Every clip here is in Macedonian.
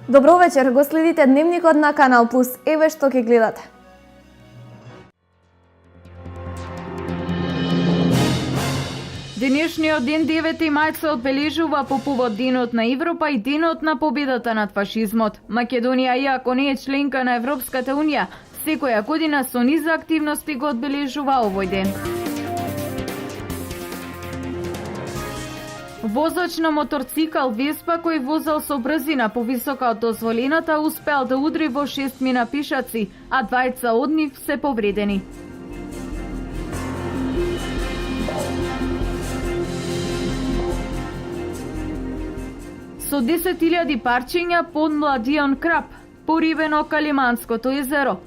Добро вечер, го следите Дневникот на Канал Плюс. Еве што ќе гледате. Денешниот ден 9 мај се одбележува по повод Денот на Европа и Денот на победата над фашизмот. Македонија, иако не е членка на Европската унија, секоја година со низа активности го одбележува овој ден. Возач на моторцикл Веспа кој возел со брзина повисока од дозволената успеал да удри во 6 пешаци, а 2 од нив се повредени. Со 10.000 парчиња под младион краб, поривено Калиманското езеро.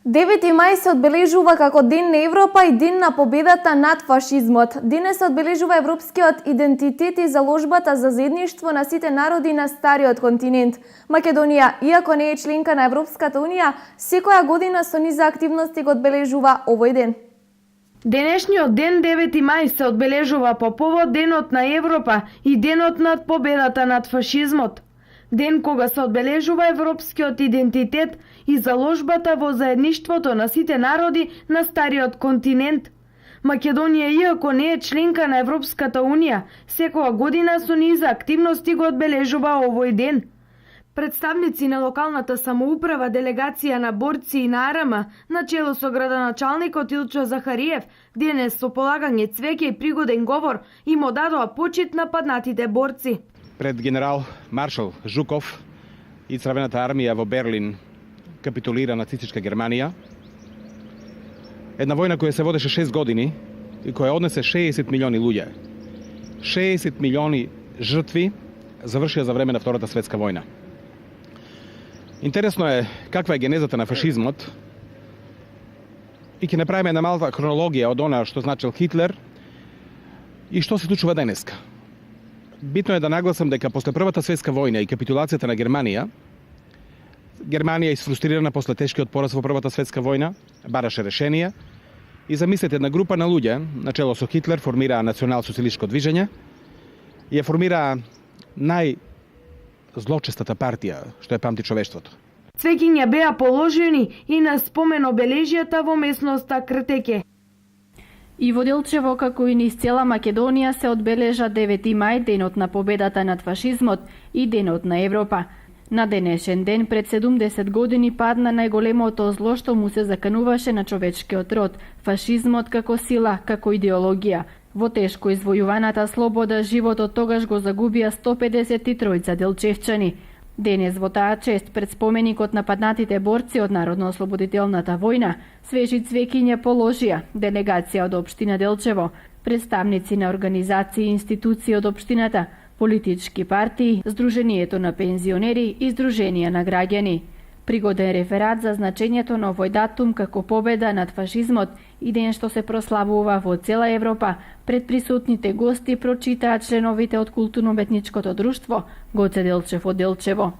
Девети мај се одбележува како Ден на Европа и Ден на победата над фашизмот. Денес се одбележува европскиот идентитет и заложбата за заедништво на сите народи на стариот континент. Македонија, иако не е членка на Европската унија, секоја година со низа активности го одбележува овој ден. Денешниот ден 9 мај се одбележува по повод Денот на Европа и Денот над победата над фашизмот. Ден кога се одбележува европскиот идентитет и заложбата во заедништвото на сите народи на стариот континент. Македонија, иако не е членка на Европската унија, секоја година со низа активности го одбележува овој ден. Представници на локалната самоуправа, делегација на борци и на АРМ, начело со градоначалникот Илчо Захариев, денес со полагање цвеќе и пригоден говор им одадоа почит на паднатите борци. Пред генерал Маршал Жуков и Црвената армија во Берлин капитулира нацистичка Германија. Една војна која се водеше 6 години и која однесе 60 милиони луѓе. 60 милиони жртви завршија за време на Втората светска војна. Интересно е каква е генезата на фашизмот и ќе направиме една малка хронологија од она што значил Хитлер и што се случува денеска. Битно е да нагласам дека после Првата светска војна и капитулацијата на Германија, Германија исфрустрирана после тешкиот пораз во Првата светска војна, бараше решенија и замислете една група на луѓе, начело со Хитлер, формираа национал-социјалистичко движење и ја формираа најзлочестата партија што ја памти човештвото. Цвеќиња беа положени и на спомен обележјата во местноста Кртеке. И во Делчево, како и низ цела Македонија, се одбележа 9 мај, Денот на победата над фашизмот и Денот на Европа. На денешен ден, пред 70 години, падна најголемото зло што му се закануваше на човечкиот род – фашизмот како сила, како идеологија. Во тешко извојуваната слобода, животот тогаш го загубија 153 делчевчани. Денес во таа чест пред споменикот на паднатите борци од Народно-ослободителната војна, свежи цвеќиња положија делегација од општина Делчево, представници на организации и институции од општината, политички партии, Сдруженијето на пензионери и Сдруженија на граѓани. Пригоден реферат за значењето на овој датум како победа над фашизмот и ден што се прославува во цела Европа, пред присутните гости прочитаат членовите од културно-уметничкото друштво Гоце Делчев од Делчево.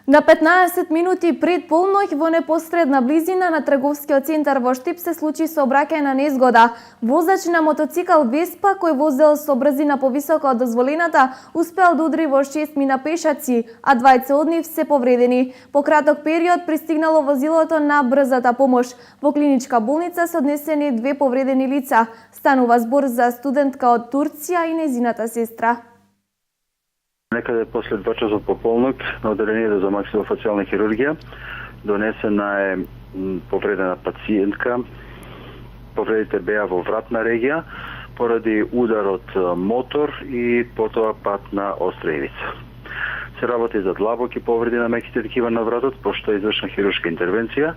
На 15 минути пред полноќ во непосредна близина на трговскиот центар во Штип се случи сообраќајна незгода. Возач на мотоцикл Веспа кој возел со брзина повисока од дозволената успеал да удри во 6 пешаци, а 2 од нив се повредени. По краток период пристигнало возилото на брзата помош. Во клиничка болница се однесени 2 повредени лица. Станува збор за студентка од Турција и нејзината сестра. Некаде после 2 часот по полнок на одделението за максилофацијална хирургија донесена е повредена пациентка. Повредите беа во вратна регија поради удар од мотор и потоа пат на остра ивица. Се работи за длабоки повреди на меките ткива на вратот, пошто е извршена хируршка интервенција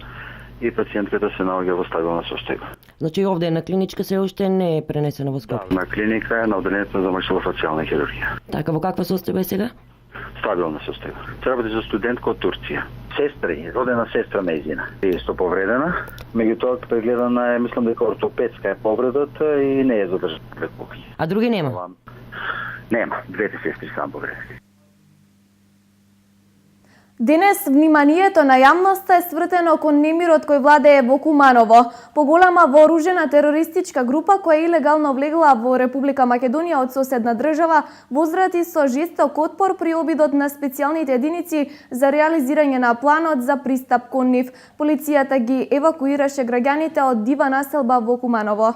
и пациентката се наоѓа во стабилна состојба. Значи овде на клиничка се уште не е пренесена во Скопје? Да, на клиника е на одделението за максилофацијална хирургија. Така, во каква состојба е сега? Стабилна состојба. Се работи за студентка од Турција. Сестри, родена сестра нејзина. Е исто повредена. Меѓутоа прегледана е, мислам дека ортопедска е повредата и не е задржана пред покој. А други нема? Нема, двете сестри само повредени. Денес вниманието на јавноста е свртено кон немирот кој владее во Куманово. Поголема вооружена терористичка група која илегално влегла во Република Македонија од соседна држава возврати со жесток отпор при обидот на специјалните единици за реализирање на планот за пристап кон нив. Полицијата ги евакуираше граѓаните од дива населба во Куманово.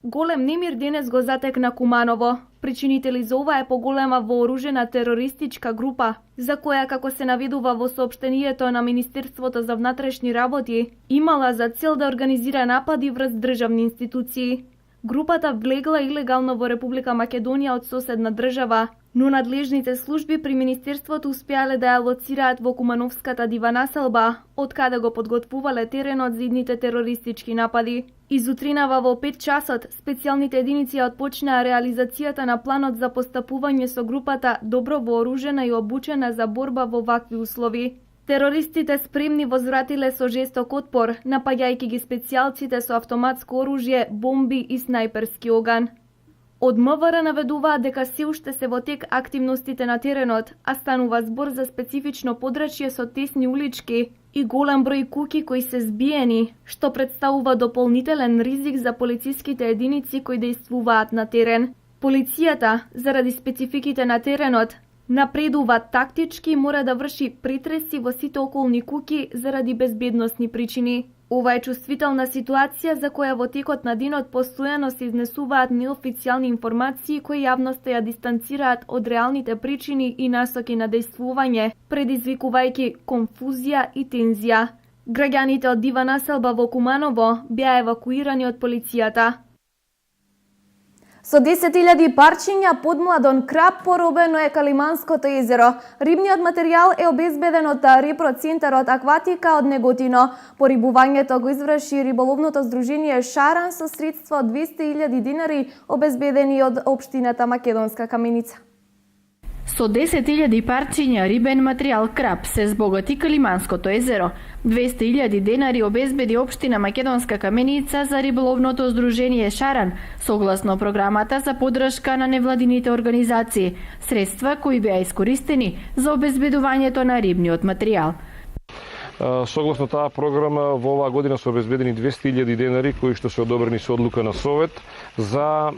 Голем немир денес го затекна Куманово. Причинители за ова е поголема вооружена терористичка група, за која, како се наведува во соопштението на Министерството за внатрешни работи, имала за цел да организира напади врз државни институции. Групата влегла илегално во Република Македонија од соседна држава, но надлежните служби при Министерството успеале да ја лоцираат во Кумановската дива населба, од каде го подготвувале теренот за идните терористички напади. Изутринава во 5 часот, специјалните единици ја отпочнаа реализацијата на планот за постапување со групата добро вооружена и обучена за борба во вакви услови. Терористите спремни возвратиле со жесток отпор, напаѓајќи ги специјалците со автоматско оружје, бомби и снајперски оган. Од МВР наведуваат дека се уште се во тек активностите на теренот, а станува збор за специфично подрачје со тесни улички и голем број куќи кои се збиени, што представува дополнителен ризик за полициските единици кои действуваат на терен. Полицијата, заради спецификите на теренот, напредува тактички и мора да врши притреси во сите околни куќи заради безбедносни причини. Ова е чувствителна ситуација за која во текот на денот постојано се изнесуваат неофицијални информации кои јавноста ја дистанцираат од реалните причини и насоки на действување, предизвикувајќи конфузија и тензија. Граѓаните од дива населба во Куманово беа евакуирани од полицијата. Со 10.000 парчиња подмладон краб поробено е Калиманското езеро. Рибниот материјал е обезбеден од Репроцентарот Акватика од Неготино. Порибувањето го изврши риболовното здружение Шаран со средства од 200.000 динари обезбедени од општината Македонска Каменица. Со 10.000 парчиња рибен материјал краб се збогати Калиманското езеро. 200.000 денари обезбеди општина Македонска Каменица за риболовното здружение Шаран, согласно програмата за поддршка на невладините организации, средства кои беа искористени за обезбедувањето на рибниот материјал. Согласно таа програма, во оваа година се обезбедени 200.000 денари кои што се одобрени со одлука на Совет за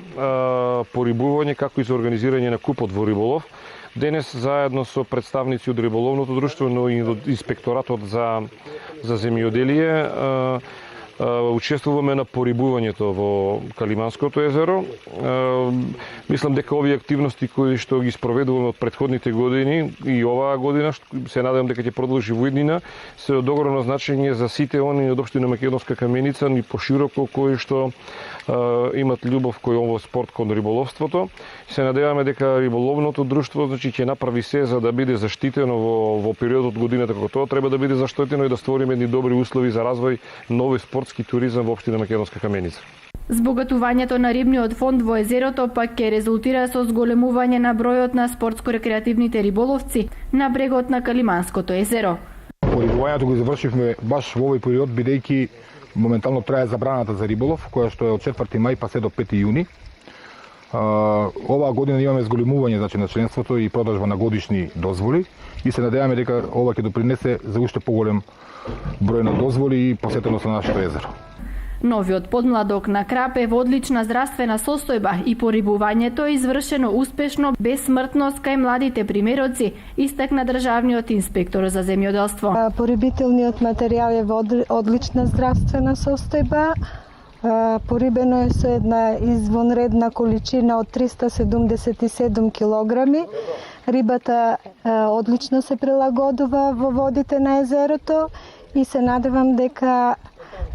порибување како и за организирање на купот во риболов. Денес заедно со представници од риболовното друштво, но и од инспекторатот за земјоделие учествуваме на порибувањето во Калиманското езеро. Мислам дека овие активности кои што ги спроведуваме од претходните години и оваа година, се надевам дека ќе продолжи во иднина, се од огромно значење за сите они од општина Македонска Каменица и пошироко кои што имат љубов кој овој спорт кон риболовството. Се надеваме дека риболовното друштво ќе направи се за да биде заштитено во периодот од годината како тоа треба да биде заштитено и да створиме едни добри услови за развој нови спортски туризам во општина Македонска Каменица. Збогатувањето на рибниот фонд во езерото пак ќе резултира со зголемување на бројот на спортско-рекреативните риболовци на брегот на Калиманското езеро. Порибувањето го завршивме баш во овој период, бидејќи моментално трае забраната за риболов, која што е од 4 мај па се до 5 јуни. Оваа година имаме зголемување на членството и продажба на годишни дозволи и се надеваме дека ова ќе допринесе за уште поголем број на дозволи и посетеност на нашето езеро. Новиот подмладок на краб е во одлична здравствена состојба и порибувањето е извршено успешно без смртност кај младите примероци, истакна државниот инспектор за земјоделство. Порибителниот материјал е во одлична здравствена состојба. Порибено е со една извонредна количина од 377 килограми. Рибата одлично се прилагодува во водите на езерото и се надевам дека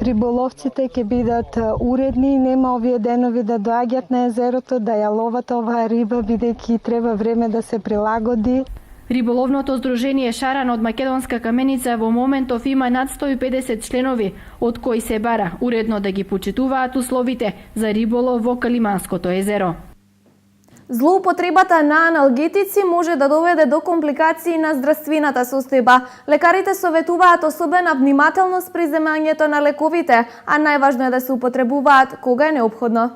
риболовците ќе бидат уредни и нема овие денови да доаѓаат на езерото да ја ловат оваа риба, бидејќи треба време да се прилагоди. Риболовното здружение Шаран од Македонска Каменица во моментов има над 150 членови, од кои се бара уредно да ги почитуваат условите за риболов во Калиманското езеро. Злоупотребата на аналгетици може да доведе до компликации на здравствената состојба. Лекарите советуваат особена внимателност при земањето на лековите, а најважно е да се употребуваат кога е неопходно.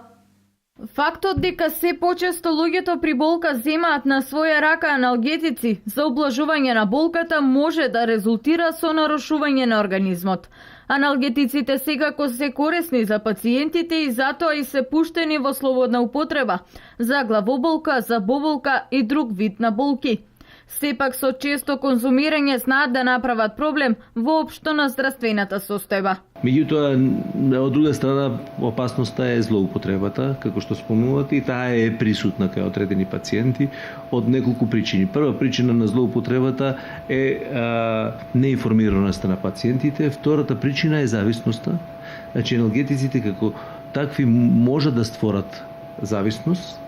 Фактот дека се почесто луѓето при болка земаат на своја рака аналгетици за облажување на болката може да резултира со нарушување на организмот. Аналгетиците секако се корисни за пациентите и затоа и се пуштени во слободна употреба за главоболка, за боболка и друг вид на болки. Сепак со често конзумирање знаат да направат проблем воопшто на здравствената состојба. Меѓутоа, од друга страна, опасноста е злоупотребата, како што спомнувате, и таа е присутна кај одредени пациенти од неколку причини. Прва причина на злоупотребата е неинформираноста на пациентите, втората причина е зависноста. Значи, аналгетиците како такви може да створат зависност,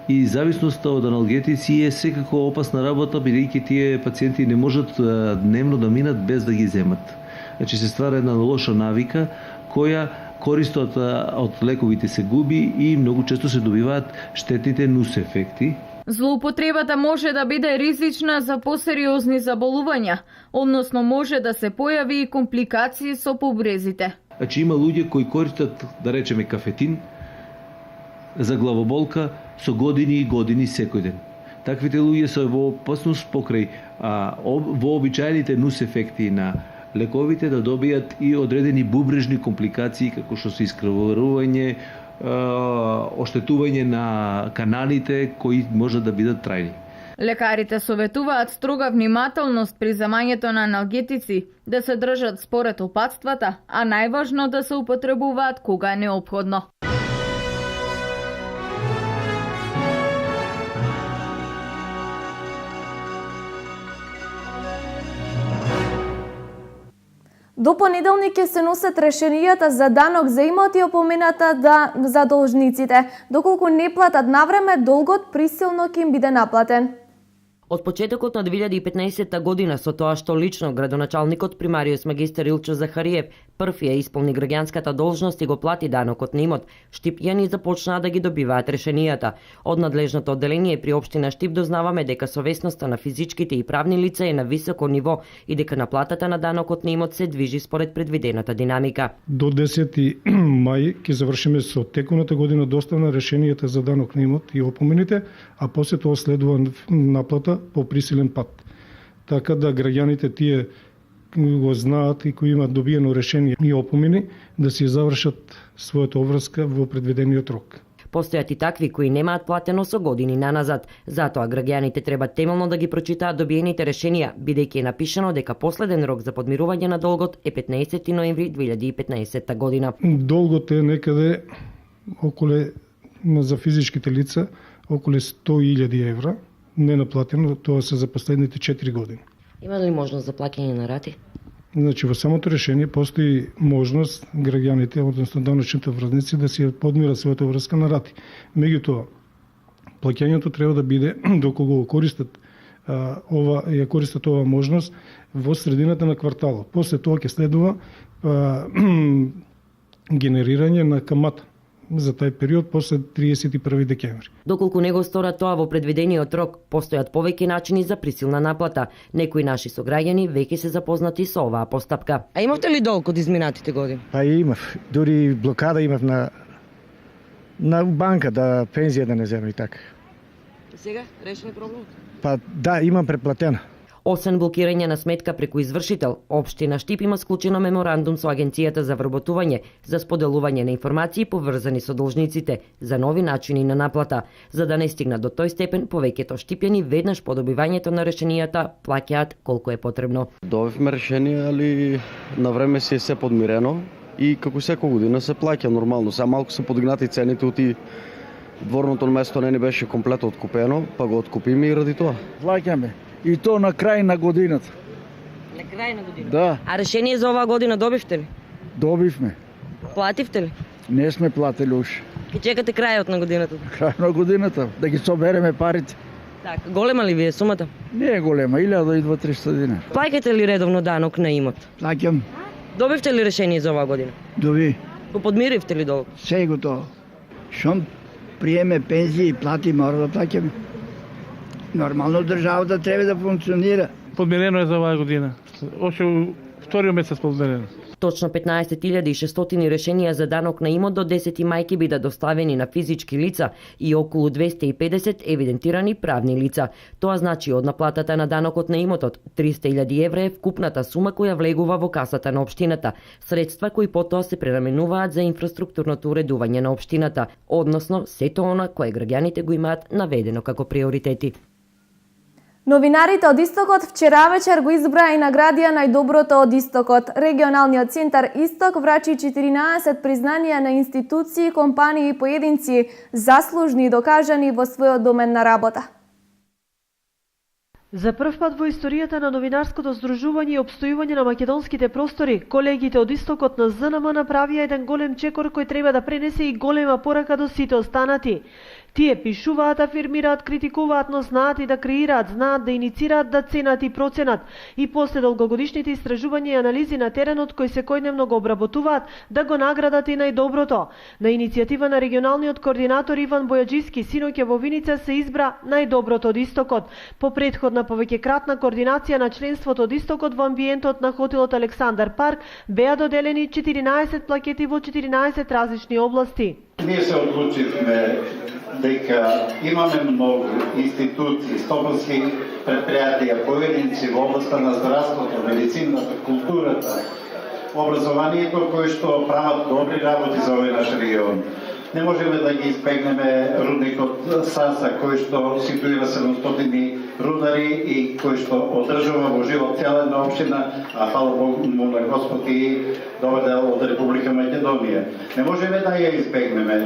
и зависноста од аналгетици е секако опасна работа, бидејќи тие пациенти не можат дневно да минат без да ги земат. Значи се ствара една лоша навика која користот од лековите се губи и многу често се добиваат штетните нус ефекти. Злоупотребата може да биде ризична за посериозни заболувања, односно може да се појави и компликации со побрезите. Значи има луѓе кои користат, да речеме, кафетин за главоболка со години и години секој ден. Таквите луѓе се во опасност покрај вообичаените нус ефекти на лековите да добијат и одредени бубрежни компликации како што се искривување, оштетување на каналите кои може да бидат трајни. Лекарите советуваат строга внимателност при земањето на аналгетици, да се држат според опатствата, а најважно да се употребуваат кога е неопходно. До понеделник ќе се носат решенијата за данок за имоти, опомената за должниците. Доколку не платат навреме, долгот присилно ќе им биде наплатен. Од почетокот на 2015 година, со тоа што лично градоначалникот примариус магистар Илчо Захариев прв ја исполни граѓанската должност и го плати данокот на имот, штипјани започнаа да ги добиваат решенијата. Од надлежното одделение при општина Штип дознаваме дека совесноста на физичките и правни лица е на високо ниво и дека наплатата на данокот на имот се движи според предвидената динамика. До 10 мај ќе завршиме со текуната година достава на решенијата за данок на имот и опомените, а после тоа следува наплата по присилен пат. Така да граѓаните тие го знаат и кои имаат добиено решение и опомени да си завршат својата обврска во предвидениот рок. Постојат и такви кои немаат платено со години наназад. Затоа граѓаните треба темелно да ги прочитаат добиените решенија, бидејќи е напишано дека последен рок за подмирување на долгот е 15 ноември 2015 година. Долгот е некаде околу за физичките лица околу 100.000 евра. Ненаплатено, тоа се за последните 4 години. Има ли можност за плаќање на рати? Значи, во самото решение постои можност граѓаните, односно даночните врзници, да си подмират својата врска на рати. Меѓутоа, плаќањето треба да биде, доколку го користат ова можност, во средината на кварталот. После тоа ќе следува генерирање на камата за тај период после 31 декември. Доколку не го сторат тоа во предвидениот рок, постојат повеќе начини за присилна наплата. Некои наши сограѓани веќе се запознати со оваа постапка. А имавте ли долг од изминатите години? Па имав. Дури блокада имав на банка да пензија да не земе и така. Сега решен проблем? Па да, имам преплатена. Освен блокирање на сметка преку извршител, општина Штип има склучено меморандум со Агенцијата за вработување за споделување на информации поврзани со должниците за нови начини на наплата. За да не стигнат до тој степен, повеќето штипјани веднаш по добивањето на решенијата плаќаат колку е потребно. Добивме решение, али на време си е се подмирено и како секоја година се плаќа нормално. Сега малку се подигнати цените оти дворното место не беше комплетно откупено, па го откупиме и ради тоа. Плаќаме. И то на крај на годината. На крај на годината? Да. А решение за оваа година добивте ли? Добивме. Плативте ли? Не сме платили уште. Ке чекате крајот на годината? Крај на годината, да ги собереме парите. Така, голема ли ви е сумата? Не е голема, 1300 динара. Плаќате ли редовно данок на имот? Плаќам. Добивте ли решение за оваа година? Доби. Го подмиривте ли долг? Се готово. Шом приеме пензија и плати, мора да плаќаме. Нормално државата треба да функционира. Подмирено е за оваа година. Още вториот месец подмирено. Точно 15.600 решенија за данок на имот до 10 мај ќе бидат доставени на физички лица и околу 250 евидентирани правни лица. Тоа значи од наплатата на данокот на имотот 300.000 евра е вкупната сума која влегува во касата на општината, средства кои потоа се пренаменуваат за инфраструктурното уредување на општината, односно сето она кое граѓаните го имаат наведено како приоритети. Новинарите од Истокот вчера вечер го избраа и наградија најдоброто од Истокот. Регионалниот центар Исток врачи 14 признанија на институции, компании и поединци, заслужни и докажани во својот домен на работа. За прв пат во историјата на новинарското здружување и обстојување на македонските простори, колегите од Истокот на ЗНМ направија еден голем чекор кој треба да пренесе и голема порака до сите останати. Тие пишуваат, афирмираат, критикуваат, но знаат и да креираат, знаат да иницираат, да ценат и проценат. И после долгогодишните истражувања и анализи на теренот кои секојдневно го обработуваат, да го наградат и најдоброто. На иницијатива на регионалниот координатор Иван Бојаджиски, синоќа во Виница се избра најдоброто од Истокот. По претходна повеќекратна координација на членството од Истокот во амбиентот на хотелот Александар Парк беа доделени 14 плакети во 14 различни области. Ние се одлучивме дека имаме многу институции, стопански предпријатија, поединци во областа на здравството, медицината, културата, образованието, кои што прават добри работи за овој наш регион. Не можеме да ги избегнеме рудникот Саса, кој што ситуира 700 рудари и кој што одржува во живот цела една општина, а фала Богу на Господ и добар дел од Република Македонија. Не можеме да ја избегнеме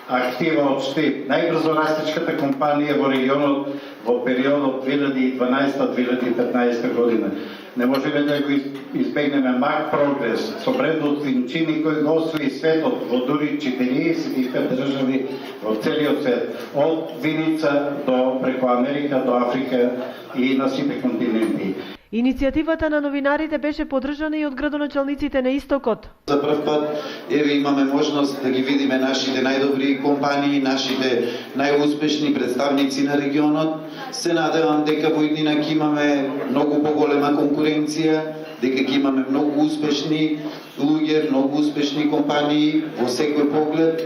актива од Штип, најбрзо растечката компанија во регионот во периодот 2012-2015 година. Не можеме да го избегнеме Мак Прогрес со брендот Винчини кој го освои светот во дури 45 држави во целиот свет, од Виница до преку Америка до Африка и на сите континенти. Иницијативата на новинарите беше поддржана и од градоначалниците на Истокот. За прв пат еве имаме можност да ги видиме нашите најдобри компании, нашите најуспешни представници на регионот. Се надевам дека во иднина ќе имаме многу поголема конкуренција, дека ќе имаме многу успешни луѓе, многу успешни компании во секој поглед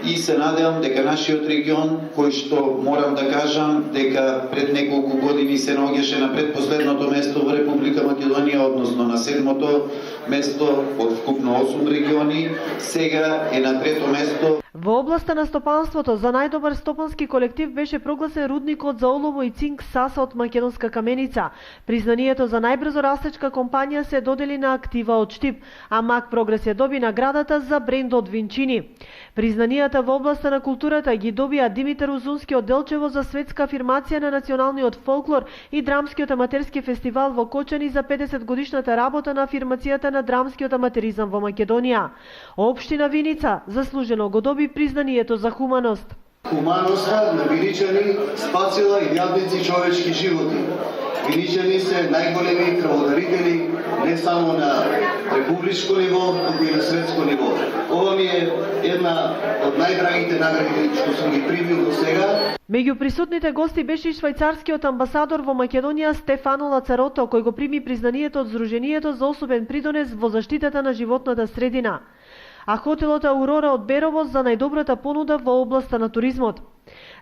и се надевам дека нашиот регион, кој што морам да кажам дека пред неколку години се наоѓаше на предпоследното место во Република Македонија, односно на 7-то место од вкупно 8 региони, сега е на 3-то место. Во областа на стопанството за најдобар стопански колектив беше прогласен рудникот за олово и цинк Саса од Македонска каменица. Признанието за најбрзо растечка компанија се додели на актива од Штип, а Мак Прогрес ја доби наградата за брендот Винчини. Признанијата во областа на културата ги добија Димитар Узунски од Делчево за светска афирмација на националниот фолклор и драмскиот аматерски фестивал во Кочани за 50 годишната работа на афирмацијата на драмскиот аматеризам во Македонија. Општина Виница заслужено го доби признанието за хуманост. Хуманоста на виничани спасила илјадници човечки животи. Виничани се најголеми крводарители не само на републичко ниво, туку и на светско ниво. Ова ми е една од најдрагите награди што сум ги примил до сега. Меѓу присутните гости беше и швајцарскиот амбасадор во Македонија Стефано Лацарото, кој го прими признанието од Сдруженијето за особен придонес во заштитата на животната средина. А хотелот Аурора од Берово за најдобрата понуда во областа на туризмот.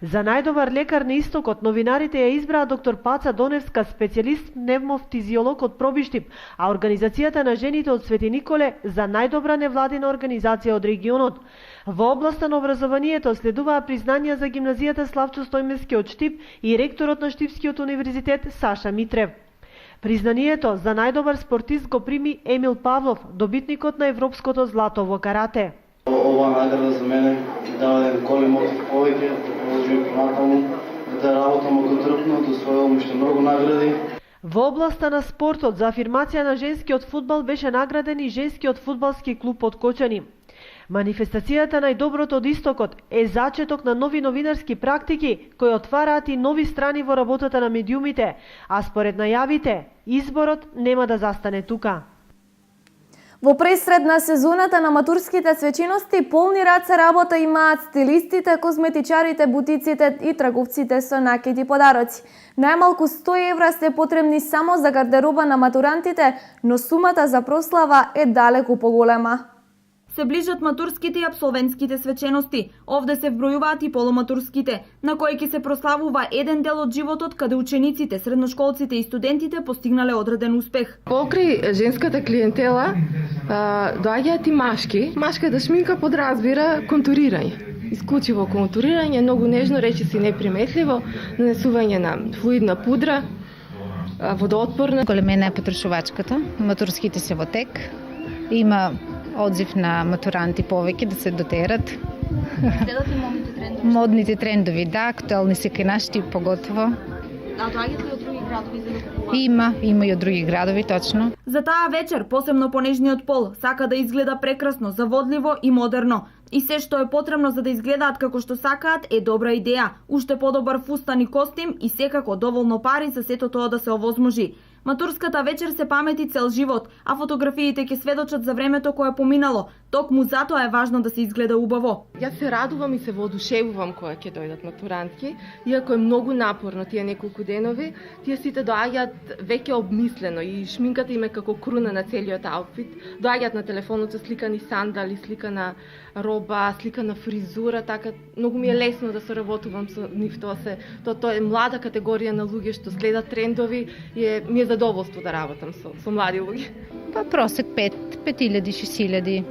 За најдобар лекар на Истокот новинарите ја избраа доктор Паца Доневска, специјалист пневмофтизиолог од Пробиштип, а организацијата на жените од Свети Николе за најдобра невладина организација од регионот. Во областа на образованието следуваа признанија за гимназијата Славчо Стојмевски од Штип и ректорот на Штипскиот универзитет Саша Митрев. Признанието за најдобар спортист го прими Емил Павлов, добитникот на европското злато во карате. Ова награда за мене дава еден голем мотив повеќе да продолжим понатаму, да работам отрпно, да освојувам уште многу награди. Во областа на спортот за афирмација на женскиот фудбал беше награден и женскиот фудбалски клуб од Кочани. Манифестацијата најдоброто од Истокот е зачеток на нови новинарски практики кои отвараат и нови страни во работата на медиумите, а според најавите, изборот нема да застане тука. Во пресред на сезоната на матурските свечености, полни раце работа имаат стилистите, козметичарите, бутиците и трговците со накити подароци. Најмалку 100 евра се потребни само за гардероба на матурантите, но сумата за прослава е далеку поголема. Се ближат матурските и апсолвентските свечености. Овде се вбројуваат и полуматурските, на кои ќе се прославува еден дел од животот каде учениците, средношколците и студентите постигнале одреден успех. Покрај женската клиентела доаѓаат и машки. Машката шминка подразбира контурирање. Исклучиво контурирање, многу нежно, речиси неприметливо, нанесување на флуидна пудра, водоотпорна. Големена е потрошувачката. Матурските се во тек. Има одзив на матуранти повеќе да се дотерат. Гледат ли модните трендови? Модните трендови, да, актуелни се кај нашите поготово. А доаѓаат ли од други градови за да купуваат? Има и од други градови, точно. За таа вечер, посебно понежниот пол, сака да изгледа прекрасно, заводливо и модерно. И се што е потребно за да изгледаат како што сакаат е добра идеја. Уште подобар фустан и костим и секако доволно пари за сето тоа да се овозможи. Матурската вечер се памети цел живот, а фотографиите ќе сведочат за времето кое поминало. Токму затоа е важно да се изгледа убаво. Јас се радувам и се воодушевувам кога ќе дојдат матурантки, иако е многу напорно тие неколку денови, тие сите доаѓаат веќе обмислено и шминката им е како круна на целиот аутфит. Доаѓаат на телефонот со сликани сандали, сликана роба, сликана фризура, така многу ми е лесно да се работувам со нив. Тоа е млада категорија на луѓе што следат трендови и ми е задоволство да работам со млади луѓе. Па просек 5.000-6.000.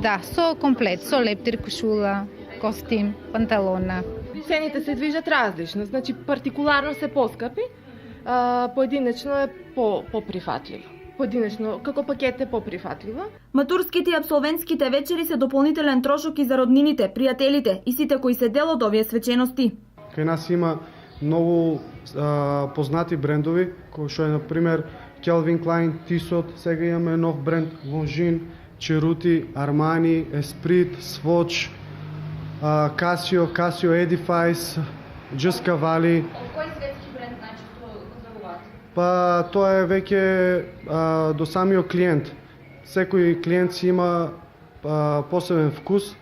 Да, со комплет, со лептир, кошула, костим, панталона. Цените се движат различно, значи партикуларно се поскапи, поединечно е поприфатливо. Поединечно, како пакет е поприфатливо. Матурските и апсолвентските вечери се дополнителен трошок и за роднините, пријателите и сите кои се дел од овие свечености. Кај нас има многу познати брендови, кои што е на пример Calvin Klein, Tissot, сега имаме нов бренд Longines, Cerruti, Armani, Esprit, Swatch, Casio Edifice, Just Cavalli. Кој светски бренд најчесто поздравуваат? Па тоа е веќе до самиот клиент. Секој клиент си има посебен вкус,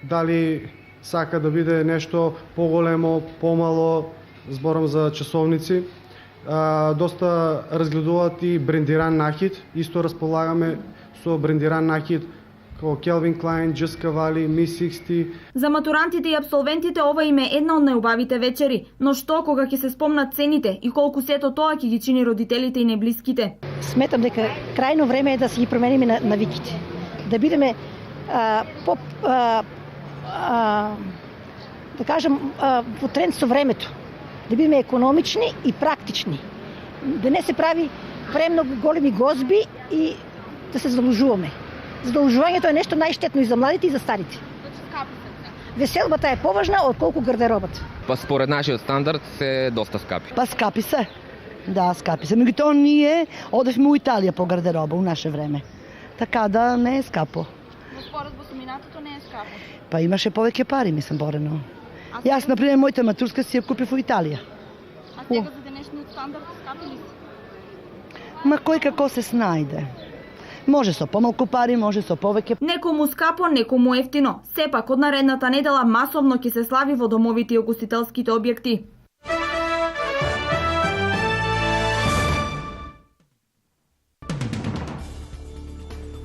дали сака да биде нешто поголемо, помало, зборам за часовници. Доста разгледуваат и брендиран накид, исто располагаме со брендиран накид како Calvin Klein, Just Cavalli, Miss 60. За матурантите и апсолвентите ова им е една од најубавите вечери, но што кога ќе се спомнат цените и колку сето тоа ќе ги чини родителите и неблиските? Сметам дека крајно време е да си ги промениме навиките, да бидеме да кажам во тренд со времето, да бидеме економични и практични, да не се прави премногу големи гозби и да се задолжуваме. Задолжувањето е нешто најштетно и за младите и за старите. Веселбата е поважна отколку гардеробата. Па според нашиот стандард се доста скапи. Па скапи се. Да, скапи се. Меѓутоа ние одевме у Италија по гардероба у наше време. Така да не е скапо. Но според босуминатото не е скапо. Па имаше повеќе пари, мислам, борено. Јас, например, мојата матурска си ја купив у Италија. А сега за денешниот стандард скапи ли се? Ма кој како се снајде. Може со помалку пари, може со повеќе. Некому скапо, некому ефтино. Сепак од наредната недела масовно ќе се слави во домовите и угостителските објекти.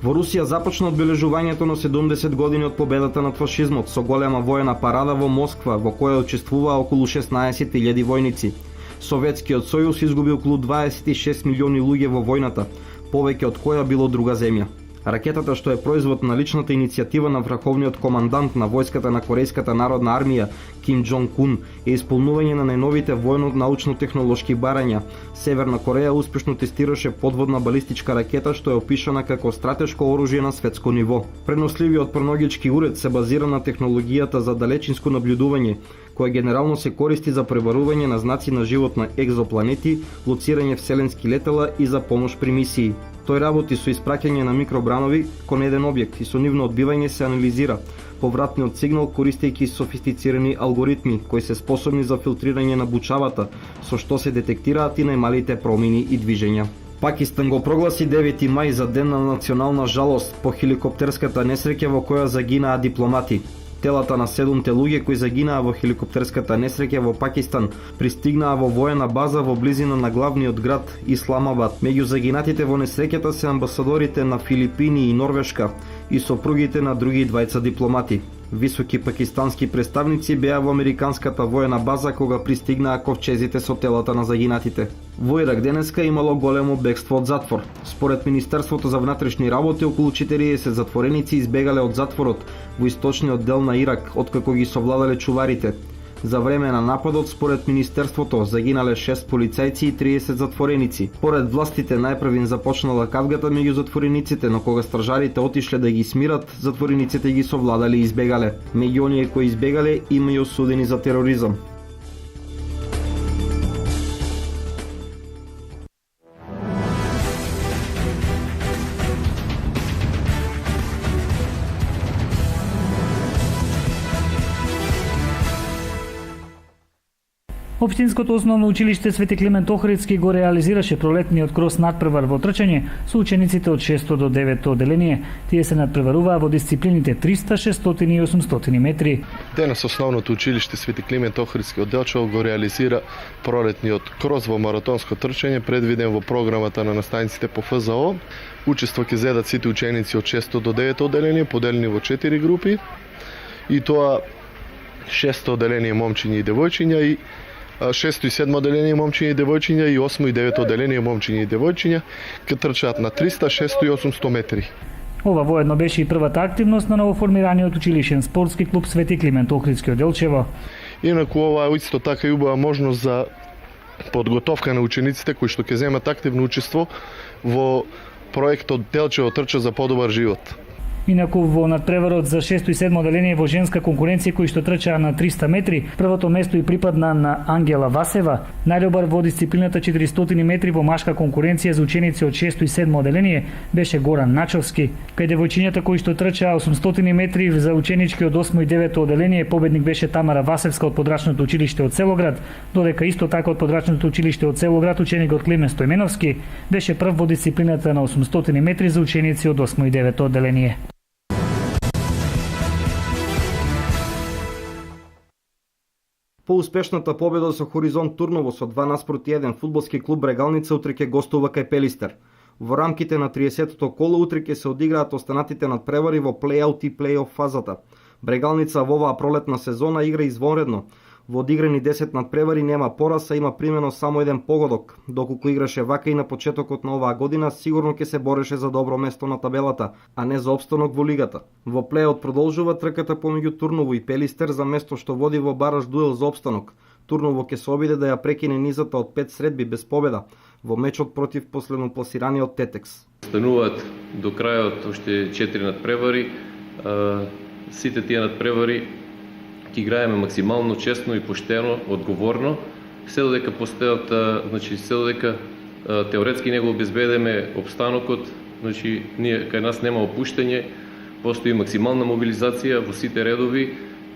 Во Русија започна одбележувањето на 70 години од победата над фашизмот со голема воена парада во Москва, во која учествуваа околу 16.000 војници. Советскиот сојуз изгуби околу 26 милиони луѓе во војната, повеќе од која било друга земја. Ракетата, што е производ на личната иницијатива на врховниот командант на војската на Корејската народна армија Ким Џонг Ун, е исполнување на најновите војно-научно-технолошки барања. Северна Кореја успешно тестираше подводна балистичка ракета што е опишана како стратешко оружје на светско ниво. Преносливиот проногички уред се базира на технологијата за далечинско наблюдување, која генерално се користи за пребарување на знаци на живот на екзопланети, лоцирање вселенски летела и за помош при мисии. Тој работи со испраќање на микробранови кон еден објект и со нивно одбивање се анализира повратниот сигнал користејќи софистицирани алгоритми кои се способни за филтрирање на бучавата, со што се детектираат и најмалите промени и движења. Пакистан го прогласи 9 мај за ден на национална жалост по хеликоптерската несреќа во која загинаа дипломати. Телата на 7 луѓе кои загинаа во хеликоптерската несреќа во Пакистан пристигнаа во воена база во близина на главниот град Исламабад. Меѓу загинатите во несреќата се амбасадорите на Филипини и Норвешка и сопругите на други двајца дипломати. Високи пакистански представници беа во американската воена база кога пристигнаа ковчезите со телата на загинатите. Во Ирак денеска имало големо бегство од затвор. Според Министерството за внатрешни работи, околу 40 затвореници избегале од затворот во источниот дел на Ирак, откако ги совладале чуварите. За време на нападот, според Министерството, загинале 6 полицајци и 30 затвореници. Поред властите, најпрвин започнала кавгата меѓу затворениците, но кога стражарите отишле да ги смират, затворениците ги совладале и избегале. Меѓу оние кои избегале има и осудени за тероризам. Општинското основно училиште Свети Климент Охридски го реализираше пролетниот крос надпревар во трчање со учениците од 6 до 9 одделение. Тие се надпреваруваа во дисциплините 300, 600 и 800 метри. Денес основното училиште Свети Климент Охридски од Делчево го реализира пролетниот крос во маратонско трчање предвиден во програмата на наставниците по ФЗО. Учество ќе зедат сите ученици од 6 до 9 одделение, поделени во 4 групи. И тоа 6 одделение момчиња и девојчиња и 6 и 7 одделение момчиња и девојчиња и 8 и 9 одделение момчиња и девојчиња ќе трчаат на 300, 600 и 800 метри. Ова воедно беше и првата активност на новоформираниот училишен спортски клуб Свети Климент Охридски од Делчево. Инаку ова е исто така и убава можност за подготовка на учениците кои што ќе земат активно учество во проектот Делчево трча за подобар живот. Инаку во надпреварот за 6 и 7 одделение во женска конкуренција кои што трчаа на 300 метри, првото место и припадна на Ангела Васева. Најдобар во дисциплината 400 метри во машка конкуренција за ученици од 6 и 7 одделение беше Горан Начовски. Кај девојчињата кои што трчаа 800 метри за ученички од 8 и 9 одделение, победник беше Тамара Васевска од подрачното училиште од Селоград, додека исто така од подрачното училиште од Селоград ученикот Климен Стојменовски беше прв во дисциплината на 800 метри за ученици од 8 и 9 одделение. По успешната победа со Хоризонт Турново со 2:1, фудбалски клуб Брегалница утре ќе гостува кај Пелистер. Во рамките на 30-то коло утре ќе се одиграат останатите надпревари во плей-аут и плей-оф фазата. Брегалница во оваа пролетна сезона игра извонредно. Во одиграни 10 надпревари нема пораз, а има примено само еден погодок. Доколку играше вака и на почетокот на оваа година, сигурно ќе се бореше за добро место на табелата, а не за опстанок во лигата. Во плејот продолжува трката помеѓу Турново и Пелистер за место што води во бараш дуел за опстанок. Турново ќе се обиде да ја прекине низата од 5 средби без победа во мечот против последнопласираниот Тетекс. Стануваат до крајот уште 4 надпревари. Сите тие надпревари ќе играеме максимално честно и поштено, одговорно, се додека постојат, се додека теоретски не го обезбедеме обстанокот, ние кај нас нема опуштање, постои максимална мобилизација во сите редови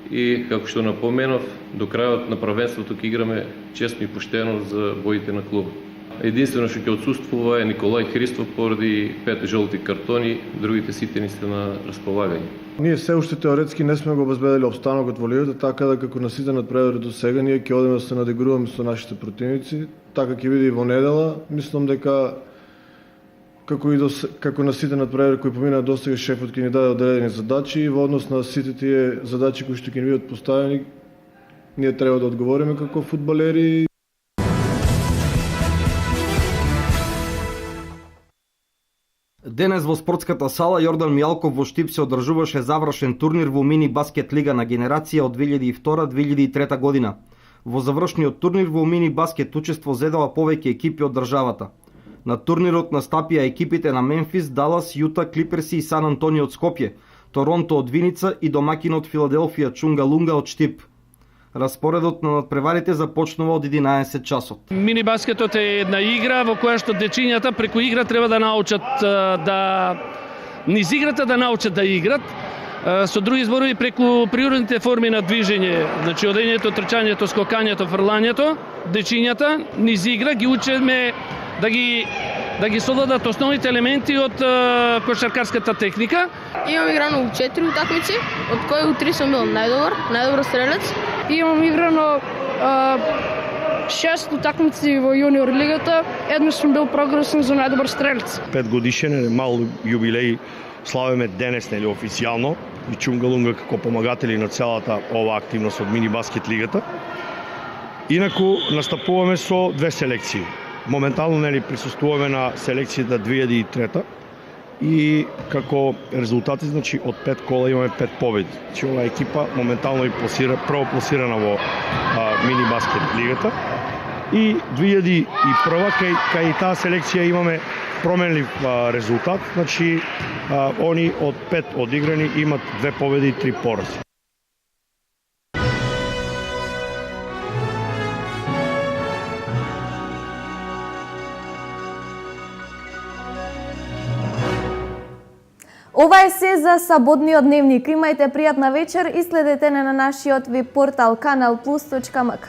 и како што напоменав, до крајот на првенството ќе играме честно и поштено за боите на клуб. Единствено што ќе отсуствува е Николај Христов поради 5 жолти картони, другите сите ни се на располагање. Ние се уште теоретски не сме го обезбедили обстанокот во лигата, така да како на сите надпревари до сега ние ќе одиме да се надигруваме со нашите противници. Така ќе биде и во недела. Мислам дека како на сите надпревари кои поминаа досега, шефот ќе ни даде одредени задачи и во однос на сите тие задачи кои што ќе ни бидат поставени, ние треба да одговориме како фудбалери. Денес во спортската сала Јордан Мијалков во Штип се одржуваше завршен турнир во мини баскет лига на генерација од 2002-2003 година. Во завршниот турнир во мини баскет учество зедала повеќе екипи од државата. На турнирот настапија екипите на Мемфис, Далас, Јута, Клиперси и Сан Антонио од Скопје, Торонто од Виница и домакинот Филаделфија Чунга Лунга од Штип. Распоредот на надпреварите започнува од 11 часот. Мини баскетот е една игра во која што дечињата преку игра треба да научат да низ играта да научат да играт. Со други зборови преку природните форми на движење, значи одењето, трчањето, скокањето, фрлањето, дечињата низ игра ги учиме да да ги содадат основните елементи од кошаркарската техника. Имам играно 4 утакмици, од кои у 3 сум бил најдобар стрелец. Имам играно 6 утакмици во јуниор лигата, еднаш сум бил прогресен за најдобар стрелец. 5 годишен мал јубилеј славиме денес, нели, официјално, и Чунгалунга како помагатели на целата ова активност од мини баскет лигата. Инаку настапуваме со две селекции. Моментално, нели, присуствуваме на селекцијата 2003 и како резултати, значи, од 5 кола имаме 5 победи. Значи, оваа екипа моментално и прво пласирана во мини баскет лигата. И 2001 кај таа селекција имаме променлив резултат, значи они од 5 одиграни имат 2 победи и 3 порази. Ова е се за саботниот дневник. Имајте пријатна вечер и следете на нашиот веб портал kanalplus.mk.